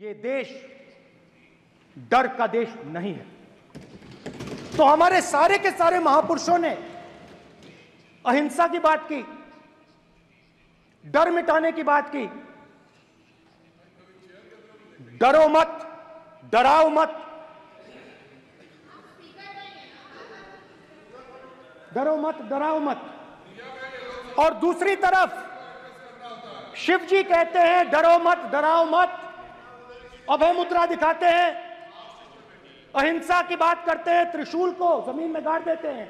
ये देश डर का देश नहीं है। तो हमारे सारे के सारे महापुरुषों ने अहिंसा की बात की, डर मिटाने की बात की। डरो मत, डराओ मत, डरो मत, डराओ मत। और दूसरी तरफ शिव जी कहते हैं डरो मत, डराओ मत, अभय मुद्रा दिखाते हैं, अहिंसा की बात करते हैं, त्रिशूल को जमीन में गाड़ देते हैं।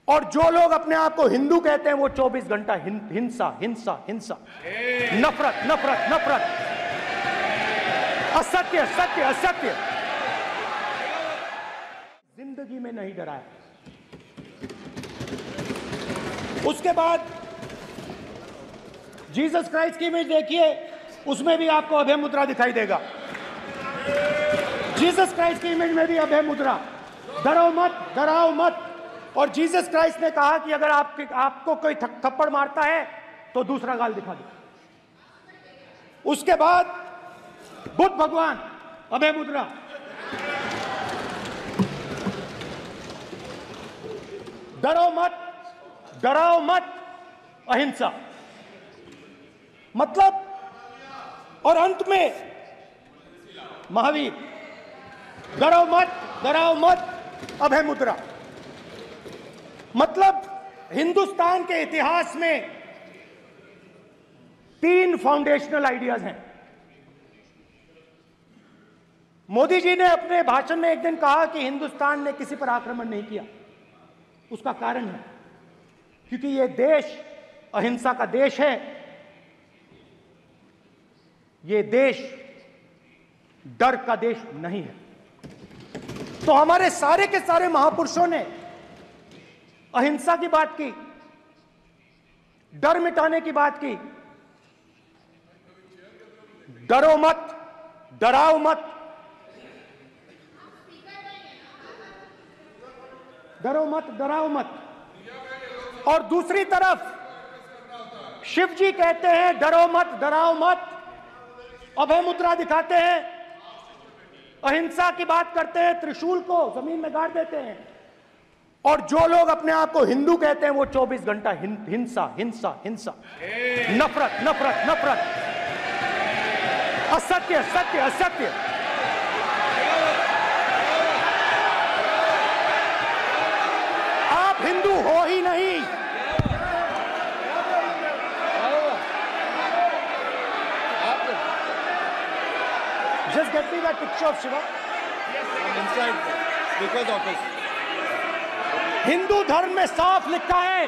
और जो लोग अपने आप को हिंदू कहते हैं वो 24 घंटा हिंसा हिंसा हिंसा, नफरत नफरत नफरत, असत्य सत्य असत्य। जिंदगी में नहीं डराया। उसके बाद जीसस क्राइस्ट की इमेज देखिए, उसमें भी आपको अभय मुद्रा दिखाई देगा। जीसस क्राइस्ट की इमेज में भी अभय मुद्रा, डरो मत, डराओ मत। और जीसस क्राइस्ट ने कहा कि अगर आपको कोई थप्पड़ मारता है तो दूसरा गाल दिखा दो। उसके बाद बुद्ध भगवान, अभय मुद्रा। डरो मत, डराओ मत, अहिंसा। मतलब, और अंत में महावीर, डरो मत, डराओ मत, अभय मुद्रा। मतलब हिंदुस्तान के इतिहास में 3 फाउंडेशनल आइडियाज हैं। मोदी जी ने अपने भाषण में एक दिन कहा कि हिंदुस्तान ने किसी पर आक्रमण नहीं किया। उसका कारण है क्योंकि यह देश अहिंसा का देश है। यह देश डर का देश नहीं है। तो हमारे सारे के सारे महापुरुषों ने अहिंसा की बात की, डर मिटाने की बात की। डरो मत, डराओ मत, डरो मत, डराओ मत। और दूसरी तरफ शिव जी कहते हैं डरो मत, डराओ मत, अभय मुद्रा दिखाते हैं, अहिंसा की बात करते हैं, त्रिशूल को जमीन में गाड़ देते हैं। और जो लोग अपने आप को हिंदू कहते हैं वो 24 घंटा हिंसा हिंसा हिंसा, नफरत नफरत नफरत, असत्य सत्य असत्य। आप हिंदू हो ही नहीं। Just get me that picture of Shiva. I'm inside speaker's office. Hindu धर्म में साफ लिखा है,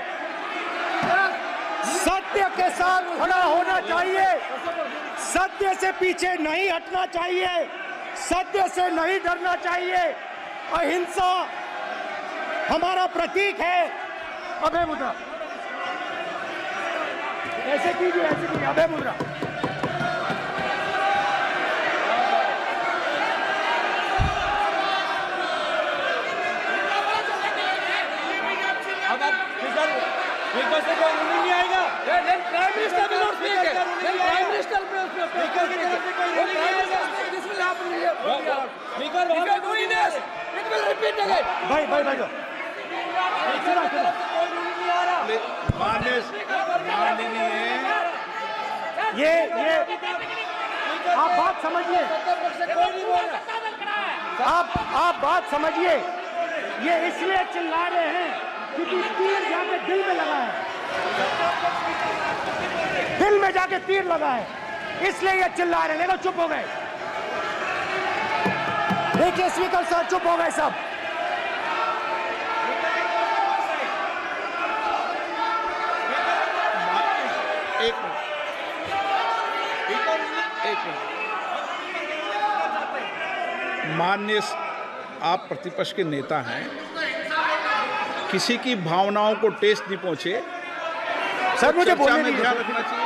सत्य के साथ खड़ा होना चाहिए, सत्य से पीछे नहीं हटना चाहिए, सत्य से नहीं डरना चाहिए। अहिंसा हमारा प्रतीक है। अभय मुद्रा, ऐसे कीजिए, ऐसे कीजिए, अभय मुद्रा। स्पीकर से कोई रूलिंग नहीं आएगा। Prime minister will not speak. Prime minister speaker की तरफ से कोई रूलिंग नहीं आएगा। This will happen here. Speaker वहां पे doing this, it will repeat again. भाई भाई भाई, स्पीकर की तरफ से कोई रूलिंग नहीं आ रहा। माननीय ये आप बात समझिए, कोई नहीं बोल रहा। आप बात समझिए। ये इसलिए चिल्ला रहे हैं क्योंकि तीर जाके दिल में लगा है, दिल में जाके तीर लगा है, इसलिए ये चिल्ला रहे हैं। देखो चुप हो गए, देखिए स्पीकर साहब चुप हो गए सब। एक मिनट। माननीय, आप प्रतिपक्ष के नेता हैं, किसी की भावनाओं को ठेस नहीं पहुंचे। सर मुझे बोलने में ध्यान रखना चाहिए।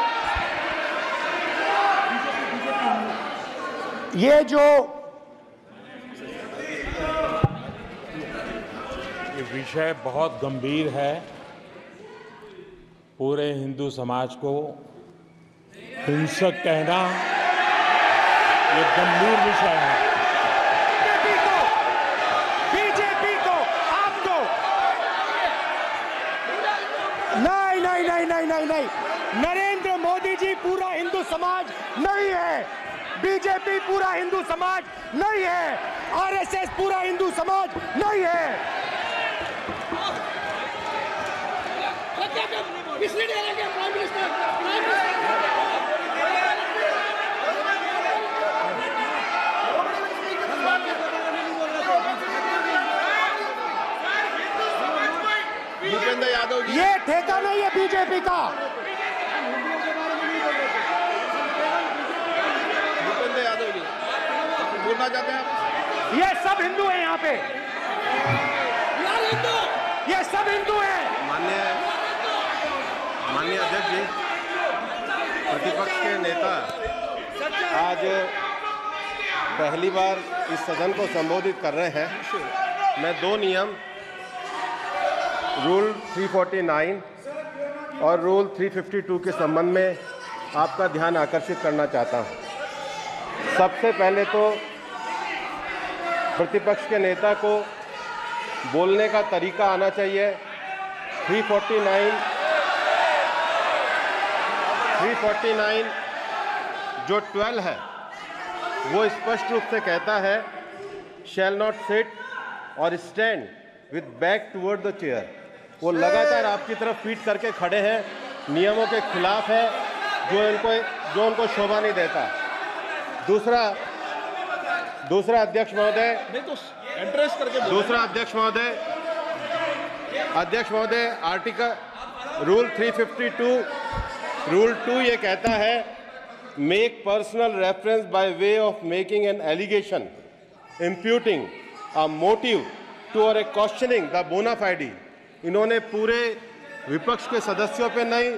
ये जो ये विषय बहुत गंभीर है। पूरे हिंदू समाज को हिंसक कहना ये गंभीर विषय है। बीजेपी को आपको नहीं, नरेंद्र मोदी जी पूरा हिंदू समाज नहीं है, बीजेपी पूरा हिंदू समाज नहीं है, आरएसएस पूरा हिंदू समाज नहीं है। भूपेंद्र यादव जी, ये ठेका नहीं है बीजेपी का। भूपेंद्र यादव जी बोलना चाहते हैं आप? ये सब हिंदू हैं यहाँ पे, ये सब हिंदू हैं। माननीय अध्यक्ष जी, प्रतिपक्ष के नेता आज पहली बार इस सदन को संबोधित कर रहे हैं। मैं दो नियम रूल 349 और रूल 352 के संबंध में आपका ध्यान आकर्षित करना चाहता हूं। सबसे पहले तो प्रतिपक्ष के नेता को बोलने का तरीका आना चाहिए। 349 जो 12 है वो स्पष्ट रूप से कहता है शैल नॉट सिट और stand with back toward the chair. वो लगातार आपकी तरफ पीठ करके खड़े हैं, नियमों के खिलाफ है, जो उनको शोभा नहीं देता। दूसरा अध्यक्ष महोदय, अध्यक्ष महोदय आर्टिकल रूल 352 रूल 2 ये कहता है make personal reference by way of making an allegation imputing a motive to और ए क्वेश्चनिंग द बोना फाइडी। इन्होंने पूरे विपक्ष के सदस्यों पे नहीं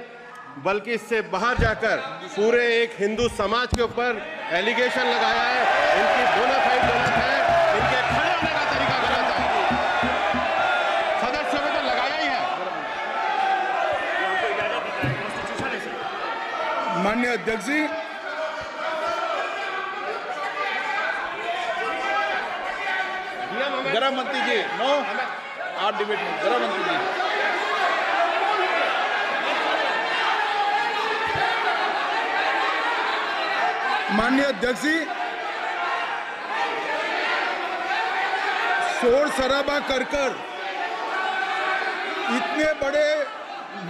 बल्कि इससे बाहर जाकर पूरे एक हिंदू समाज के ऊपर एलिगेशन लगाया है। इनकी बोना फाइड गलत है, इनके खड़े होने का तरीका गलत है। सदस्यों में तो लगाया ही है। माननीय अध्यक्ष जी, गृह मंत्री जी, नो आप डिबेट में गृह मंत्री जी। माननीय अध्यक्ष जी, शोर शराबा कर इतने बड़े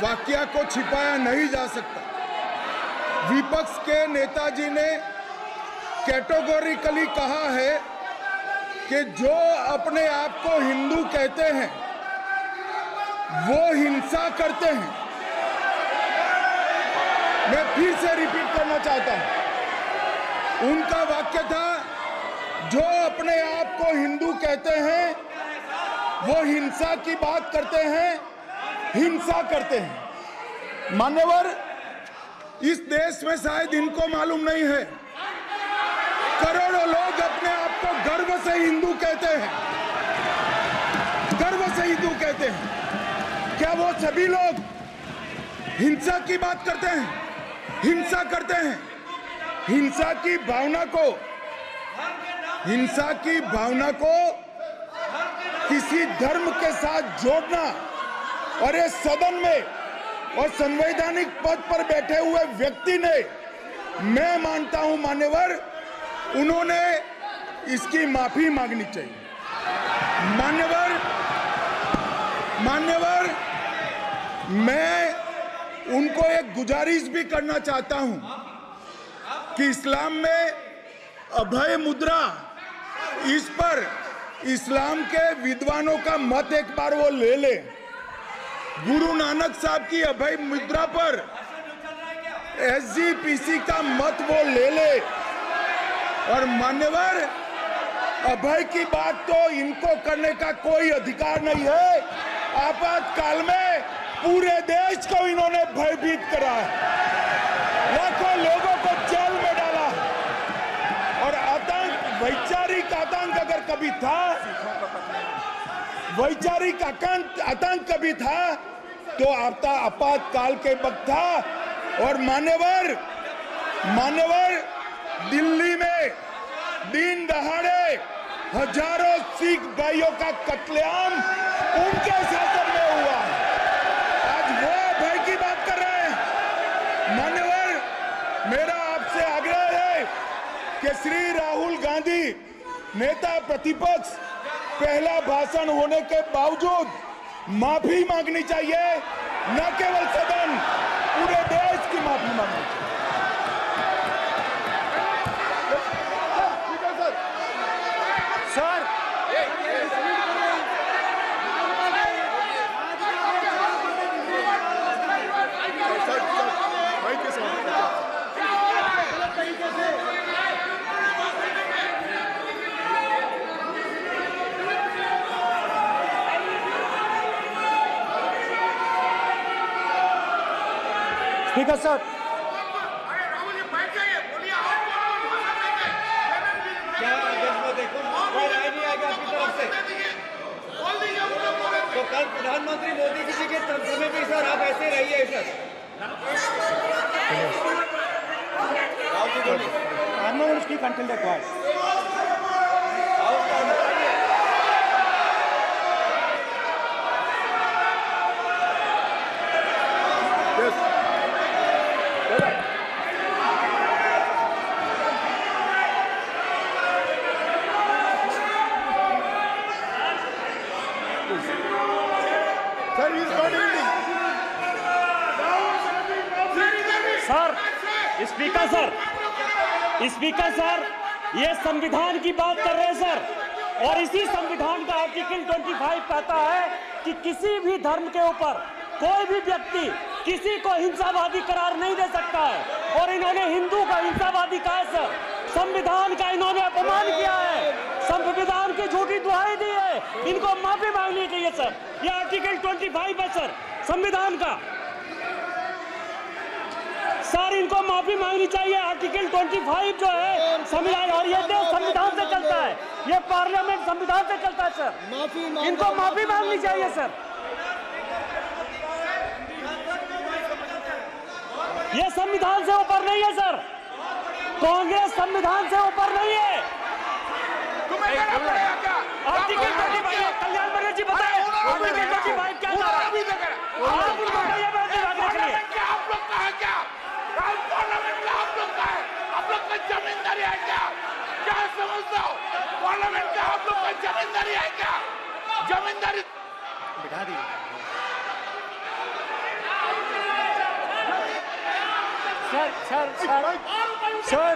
वाकया को छिपाया नहीं जा सकता। विपक्ष के नेताजी ने कैटेगोरिकली कहा है कि जो अपने आप को हिंदू कहते हैं वो हिंसा करते हैं। मैं फिर से रिपीट करना चाहता हूं, उनका वाक्य था जो अपने आप को हिंदू कहते हैं वो हिंसा की बात करते हैं, हिंसा करते हैं। मान्यवर, इस देश में शायद इनको मालूम नहीं है, करोड़ों लोग अपने आप को गर्व से हिंदू कहते हैं, गर्व से हिंदू कहते हैं। क्या वो सभी लोग हिंसा की बात करते हैं, हिंसा करते हैं? हिंसा की भावना को किसी धर्म के साथ जोड़ना और इस सदन में और संवैधानिक पद पर बैठे हुए व्यक्ति ने, मैं मानता हूं मान्यवर, उन्होंने इसकी माफी मांगनी चाहिए। मान्यवर, मैं उनको एक गुजारिश भी करना चाहता हूं कि इस्लाम में अभय मुद्रा, इस पर इस्लाम के विद्वानों का मत एक बार वो ले ले। गुरु नानक साहब की अभय मुद्रा पर SGPC का मत वो ले ले। और मान्यवर, अभय की बात तो इनको करने का कोई अधिकार नहीं है। आपातकाल में पूरे देश को इन्होंने भयभीत करा है, लाखों लोगों को जेल में डाला। और आतंक, वैचारिक आतंक अगर कभी था, वैचारिक आतंक कभी था तो आपातकाल के वक्त था। और मान्यवर, दिल्ली में हजारों सिख भाइयों का कत्लेआम उनके शासन में हुआ। आज वो भय की बात कर रहे हैं। मान्यवर, मेरा आपसे आग्रह है कि श्री राहुल गांधी नेता प्रतिपक्ष पहला भाषण होने के बावजूद माफी मांगनी चाहिए, न केवल सदन, पूरे देश की माफी मांगनी चाहिए। सर, स्पीकर सर, तो कल प्रधानमंत्री मोदी जी के समय भी सर आप ऐसे रहिए sir. I'm not going to speak until they're quiet. Speaker sir, ये संविधान की बात कर रहे हैं सर, और इसी संविधान का आर्टिकल 25 कहता है कि किसी भी धर्म के ऊपर कोई भी व्यक्ति किसी को हिंसावादी करार नहीं दे सकता है। और इन्होंने हिंदू का हिंसावादी कहा है सर, संविधान का इन्होंने अपमान किया है, संविधान की झूठी दुहाई दी है, इनको माफी मांगनी चाहिए सर। ये आर्टिकल 25 है सर संविधान का, सर इनको माफी मांगनी चाहिए। आर्टिकल 25 जो है संविधान, और ये देश संविधान से चलता है, ये पार्लियामेंट संविधान से चलता है सर, इनको माफी मांगनी चाहिए सर। ये संविधान से ऊपर नहीं है सर, कांग्रेस संविधान से ऊपर नहीं है। आर्टिकल 25, कल्याण बनर्जी बताए आर्टिकल 25 क्या था? आप उनको कहिए आप लोग कहा क्या? पार्लियामेंट में आप लोग का है, आप लोग का जमींदारी है क्या? क्या समझते हो? पार्लियामेंट का आप लोग का जमींदारी है क्या? जमींदारी बिठा दी। सर,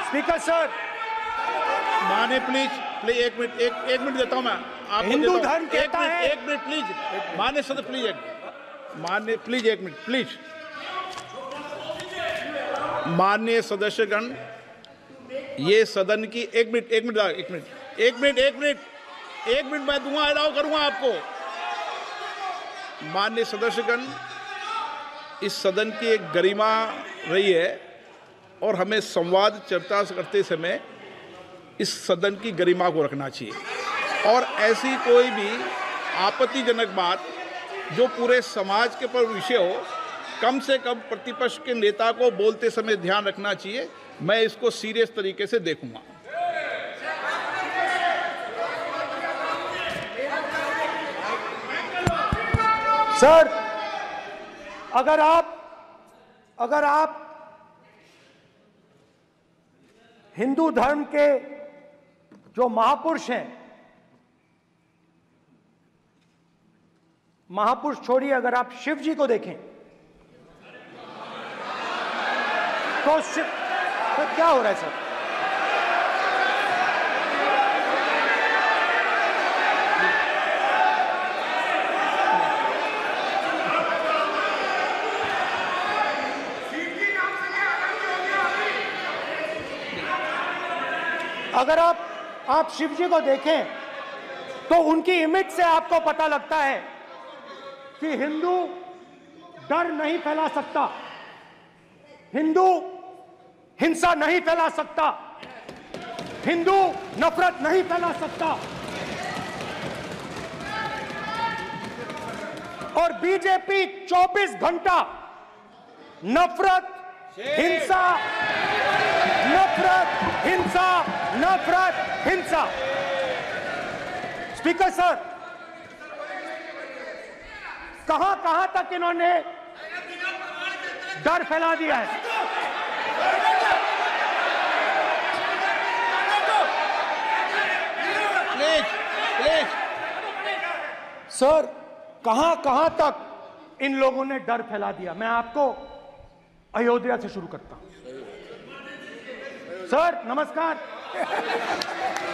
स्पीकर सर, माने प्लीज एक मिनट देता हूं मैं आपको। हिंदू धर्म कहता है, एक मिनट प्लीज माने सदस्य प्लीज, मान्य प्लीज एक मिनट प्लीज। माननीय सदस्यगण, ये सदन की एक मिनट मैं दूंगा, अलाउ करूंगा आपको। माननीय सदस्यगण, इस सदन की एक गरिमा रही है और हमें संवाद चर्चा करते समय इस सदन की गरिमा को रखना चाहिए, और ऐसी कोई भी आपत्तिजनक बात जो पूरे समाज के पर विषय हो, कम से कम प्रतिपक्ष के नेता को बोलते समय ध्यान रखना चाहिए। मैं इसको सीरियस तरीके से देखूंगा। सर, अगर आप हिंदू धर्म के जो महापुरुष हैं, महापुरुष छोड़िए, अगर आप शिव जी को देखें तो क्या हो रहा है सर? अगर आप शिव जी को देखें तो उनकी इमेज से आपको पता लगता है कि हिंदू डर नहीं फैला सकता, हिंदू हिंसा नहीं फैला सकता, हिंदू नफरत नहीं फैला सकता। और बीजेपी 24 घंटा नफरत, हिंसा, नफरत, हिंसा, नफरत, हिंसा। स्पीकर सर, कहां तक इन्होंने डर फैला दिया है? प्लीज सर, कहां तक इन लोगों ने डर फैला दिया? मैं आपको अयोध्या से शुरू करता हूं। सर नमस्कार।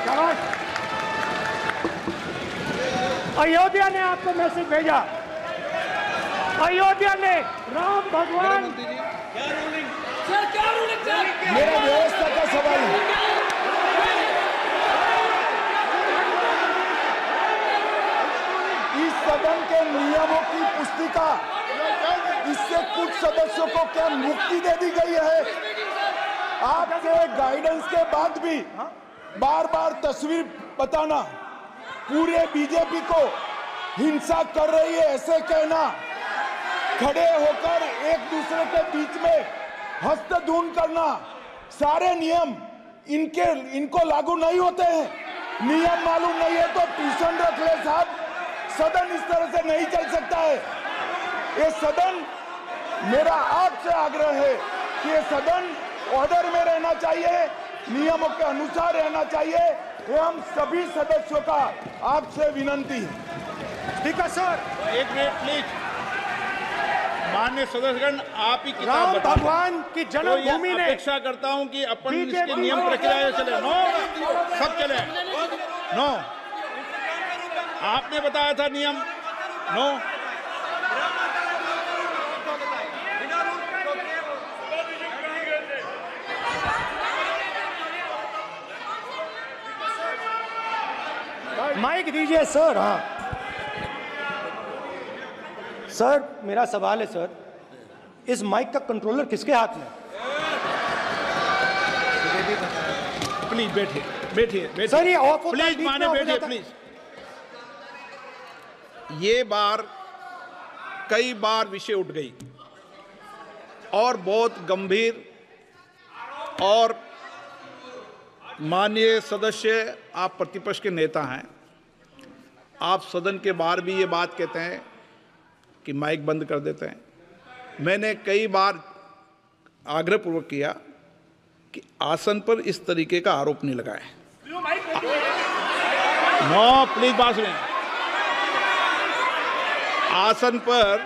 शाबाश। अयोध्या ने आपको मैसेज भेजा। अयोध्या ने राम भगवान, मेरा व्यवस्था का सवाल है। इस सदन के नियमों की पुस्तिका, इससे कुछ सदस्यों को क्या मुक्ति दे दी गई है? आपके गाइडेंस के बाद भी बार बार तस्वीर बताना, पूरे बीजेपी को हिंसा कर रही है ऐसे कहना, खड़े होकर एक दूसरे के बीच में हस्तधून करना, सारे नियम इनको लागू नहीं होते हैं। नियम मालूम नहीं है तो ट्यूशन रख ले साहब। सदन इस तरह से नहीं चल सकता है। ये सदन, मेरा आपसे आग्रह है कि ये सदन ऑर्डर में रहना चाहिए, नियमों के अनुसार रहना चाहिए। ये हम सभी सदस्यों का आपसे विनंती है। स्पीकर सर, एक मिनट प्लीज। माननीय सदस्यगण, आप ही किताब राम बताएं। भगवान की जन्मभूमि ने, अपेक्षा करता हूं कि अपन इसके नियम प्रक्रिया चले। नो, सब चले। नो, आपने बताया था नियम। नो, माइक दीजिए सर। हाँ सर, मेरा सवाल है सर, इस माइक का कंट्रोलर किसके हाथ में? प्लीज बैठिए सर ये ऑफ होता है, प्लीज बीच में माने ऑफ हो बैठिए जाता है। प्लीज। ये बार कई बार विषय उठ गई और बहुत गंभीर, और माननीय सदस्य, आप प्रतिपक्ष के नेता हैं, आप सदन के बाहर भी ये बात कहते हैं कि माइक बंद कर देते हैं। मैंने कई बार आग्रहपूर्वक किया कि आसन पर इस तरीके का आरोप नहीं लगाएं। नो प्लीज, बात सुनिए। आसन पर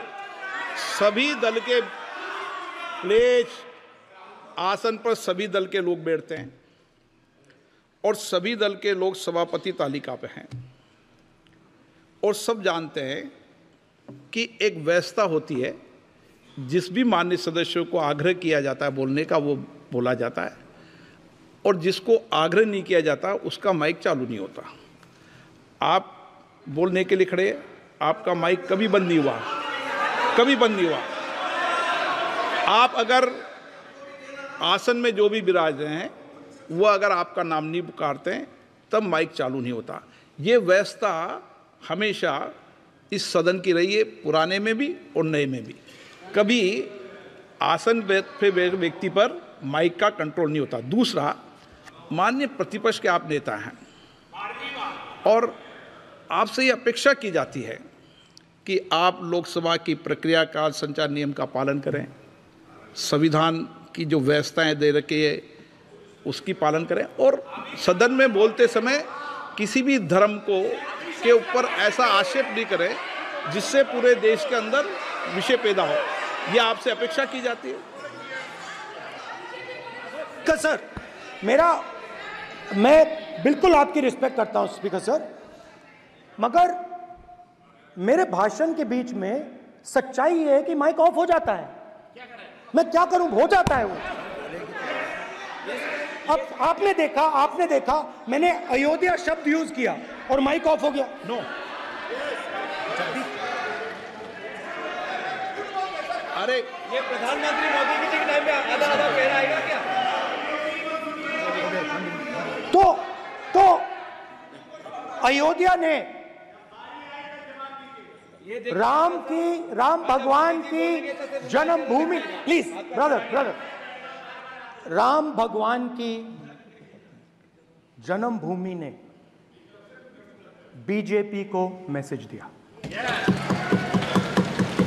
सभी दल के, प्लीज, आसन पर सभी दल के लोग बैठते हैं और सभी दल के लोग सभापति तालिका पे हैं और सब जानते हैं कि एक व्यवस्था होती है, जिस भी माननीय सदस्यों को आग्रह किया जाता है बोलने का वो बोला जाता है, और जिसको आग्रह नहीं किया जाता उसका माइक चालू नहीं होता। आप बोलने के लिए खड़े, आपका माइक कभी बंद नहीं हुआ, कभी बंद नहीं हुआ। आप अगर आसन में जो भी विराज रहे हैं वो अगर आपका नाम नहीं पुकारते हैं तब माइक चालू नहीं होता। ये व्यवस्था हमेशा इस सदन की रही है, पुराने में भी और नए में भी। कभी आसन पे व्यक्ति पर माइक का कंट्रोल नहीं होता। दूसरा, माननीय प्रतिपक्ष के आप नेता हैं और आपसे ये अपेक्षा की जाती है कि आप लोकसभा की प्रक्रिया काल संचार नियम का पालन करें, संविधान की जो व्यवस्थाएं दे रखी है उसकी पालन करें, और सदन में बोलते समय किसी भी धर्म को के ऊपर ऐसा आक्षेप नहीं करें जिससे पूरे देश के अंदर विषय पैदा हो। यह आपसे अपेक्षा की जाती है। सर, मैं बिल्कुल आपकी रिस्पेक्ट करता हूं स्पीकर सर, मगर मेरे भाषण के बीच में सच्चाई ये है कि माइक ऑफ हो जाता है। मैं क्या करूं, हो जाता है वो। अब आपने देखा मैंने अयोध्या शब्द यूज किया और माइक ऑफ हो गया। नो, अरे ये प्रधानमंत्री मोदी जी के टाइम में आधा आधा कह रहा है क्या? तो अयोध्या ने राम भगवान की जन्मभूमि, प्लीज ब्रदर, राम भगवान की जन्मभूमि ने बीजेपी को मैसेज दिया।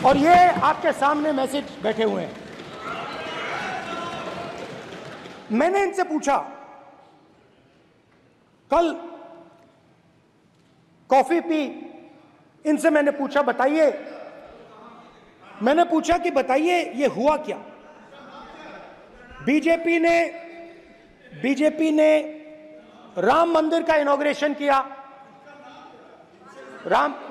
और ये आपके सामने मैसेज बैठे हुए हैं। मैंने इनसे पूछा, कल कॉफी पी, इनसे मैंने पूछा बताइए, मैंने पूछा कि बताइए ये हुआ क्या। बीजेपी ने राम मंदिर का इनॉग्रेशन किया,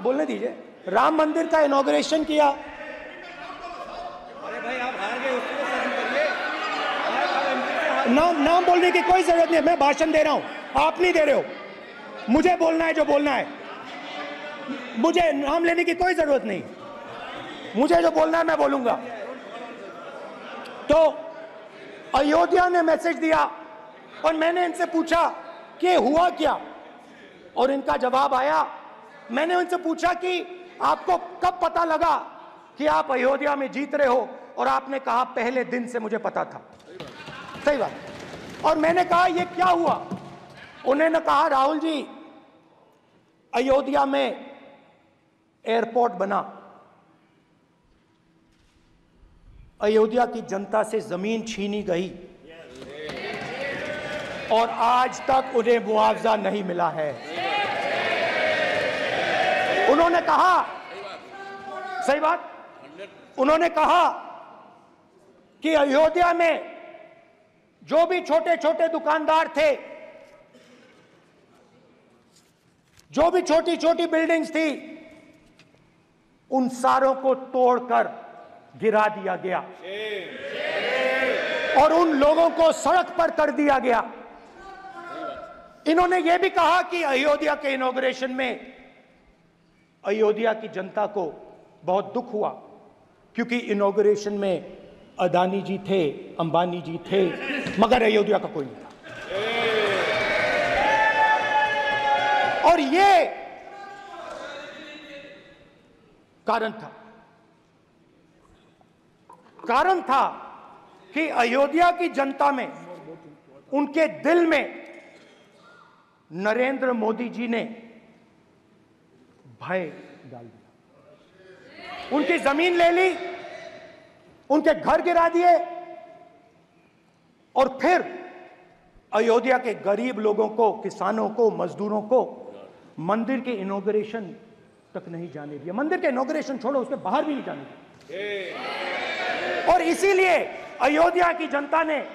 बोलने दीजिए, राम मंदिर का इनॉग्रेशन किया। अरे भाई आप हार गए, उसको सहन करिए। नाम बोलने की कोई जरूरत नहीं है, मैं भाषण दे रहा हूं, आप नहीं दे रहे हो। मुझे बोलना है जो बोलना है, मुझे नाम लेने की कोई जरूरत नहीं, मुझे जो बोलना है मैं बोलूंगा। तो अयोध्या ने मैसेज दिया और मैंने इनसे पूछा कि हुआ क्या, और इनका जवाब आया। मैंने उनसे पूछा कि आपको कब पता लगा कि आप अयोध्या में जीत रहे हो, और आपने कहा पहले दिन से मुझे पता था। सही बात। और मैंने कहा ये क्या हुआ, उन्होंने कहा राहुल जी अयोध्या में एयरपोर्ट बना, अयोध्या की जनता से जमीन छीनी गई और आज तक उन्हें मुआवजा नहीं मिला है। उन्होंने कहा, सही बात, उन्होंने कहा कि अयोध्या में जो भी छोटे छोटे दुकानदार थे, जो भी छोटी छोटी बिल्डिंग्स थी, उन सारों को तोड़कर गिरा दिया गया और उन लोगों को सड़क पर कर दिया गया। इन्होंने यह भी कहा कि अयोध्या के इनॉग्रेशन में अयोध्या की जनता को बहुत दुख हुआ, क्योंकि इनॉग्रेशन में अदानी जी थे, अंबानी जी थे, मगर अयोध्या का कोई नहीं था। और ये कारण था कि अयोध्या की जनता में, उनके दिल में नरेंद्र मोदी जी ने भय डाल दिया। उनकी जमीन ले ली, उनके घर गिरा दिए, और फिर अयोध्या के गरीब लोगों को, किसानों को, मजदूरों को मंदिर के इनॉग्रेशन तक नहीं जाने दिया। मंदिर के इनॉग्रेशन छोड़ो, उसके बाहर भी नहीं जाने दिया। और इसीलिए अयोध्या की जनता ने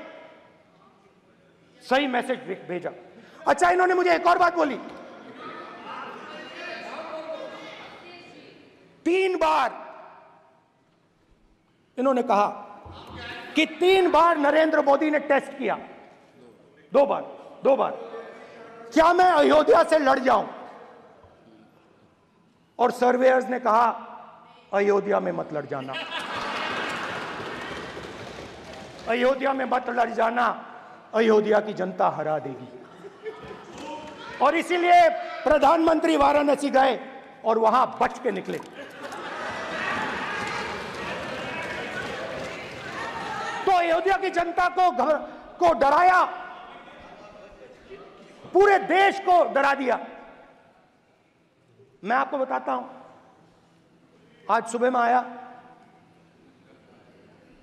सही मैसेज भेजा। अच्छा, इन्होंने मुझे एक और बात बोली, 3 बार इन्होंने कहा कि 3 बार नरेंद्र मोदी ने टेस्ट किया, 2 बार क्या मैं अयोध्या से लड़ जाऊं, और सर्वेयर्स ने कहा अयोध्या में मत लड़ जाना, अयोध्या में मत लड़ जाना, अयोध्या की जनता हरा देगी। और इसीलिए प्रधानमंत्री वाराणसी गए और वहां बच के निकले। तो अयोध्या की जनता को डराया, पूरे देश को डरा दिया। मैं आपको बताता हूं, आज सुबह में आया,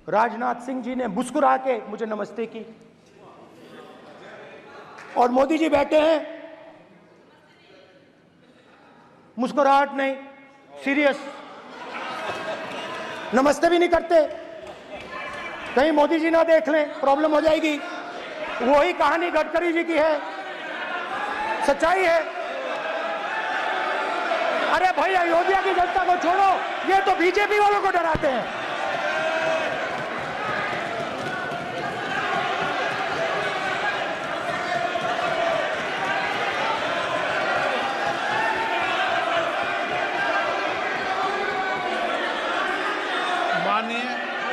राजनाथ सिंह जी ने मुस्कुरा के मुझे नमस्ते की, और मोदी जी बैठे हैं, मुस्कुराहट नहीं, सीरियस, नमस्ते भी नहीं करते, कहीं मोदी जी ना देख लें, प्रॉब्लम हो जाएगी। वही कहानी गडकरी जी की है, सच्चाई है। अरे भाई, अयोध्या की जनता को छोड़ो, ये तो बीजेपी वालों को डराते हैं।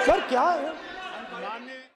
सर क्या है?